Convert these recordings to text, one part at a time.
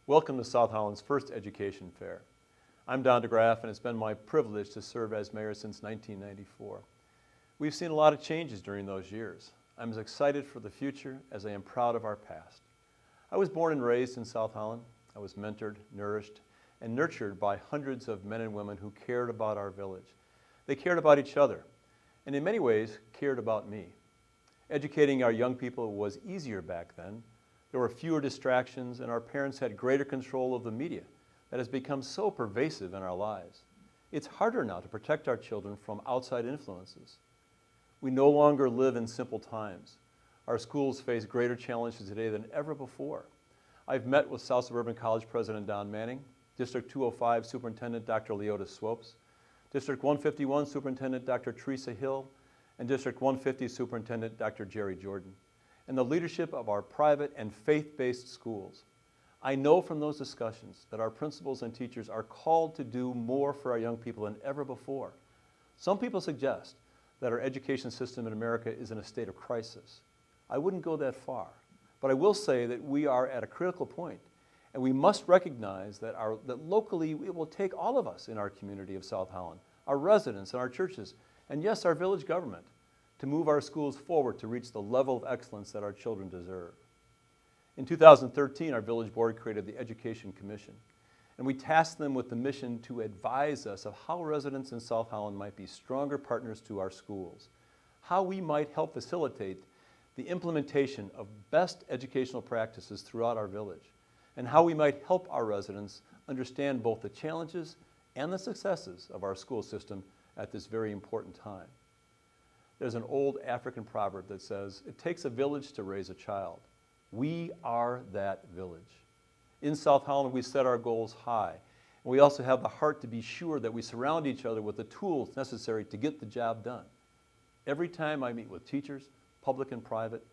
Welcome to South Holland's first education fair. I'm Don DeGraff, and it's been my privilege to serve as mayor since 1994. We've seen a lot of changes during those years. I'm as excited for the future as I am proud of our past. I was born and raised in South Holland. I was mentored, nourished, and nurtured by hundreds of men and women who cared about our village. They cared about each other, and in many ways cared about me. Educating our young people was easier back then. There were fewer distractions, and our parents had greater control of the media that has become so pervasive in our lives. It's harder now to protect our children from outside influences. We no longer live in simple times. Our schools face greater challenges today than ever before. I've met with South Suburban College President Don Manning, District 205 Superintendent Dr. Leota Swopes, District 151 Superintendent Dr. Teresa Hill, and District 150 Superintendent Dr. Jerry Jordan, and the leadership of our private and faith-based schools. I know from those discussions that our principals and teachers are called to do more for our young people than ever before. Some people suggest that our education system in America is in a state of crisis. I wouldn't go that far, but I will say that we are at a critical point, and we must recognize that locally it will take all of us in our community of South Holland, our residents and our churches, and yes, our village government, to move our schools forward to reach the level of excellence that our children deserve. In 2013, our village board created the Education Commission, and we tasked them with the mission to advise us of how residents in South Holland might be stronger partners to our schools, how we might help facilitate the implementation of best educational practices throughout our village, and how we might help our residents understand both the challenges and the successes of our school system at this very important time. There's an old African proverb that says, "It takes a village to raise a child." We are that village. In South Holland, we set our goals high. And we also have the heart to be sure that we surround each other with the tools necessary to get the job done. Every time I meet with teachers, public and private,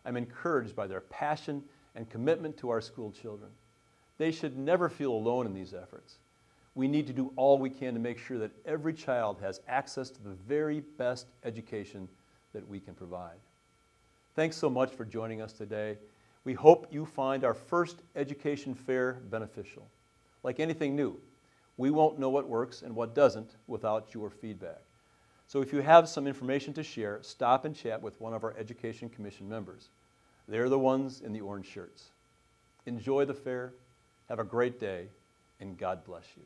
I'm encouraged by their passion and commitment to our school children. They should never feel alone in these efforts. We need to do all we can to make sure that every child has access to the very best education that we can provide. Thanks so much for joining us today. We hope you find our first education fair beneficial. Like anything new, we won't know what works and what doesn't without your feedback. So if you have some information to share, stop and chat with one of our Education Commission members. They're the ones in the orange shirts. Enjoy the fair, have a great day, and God bless you.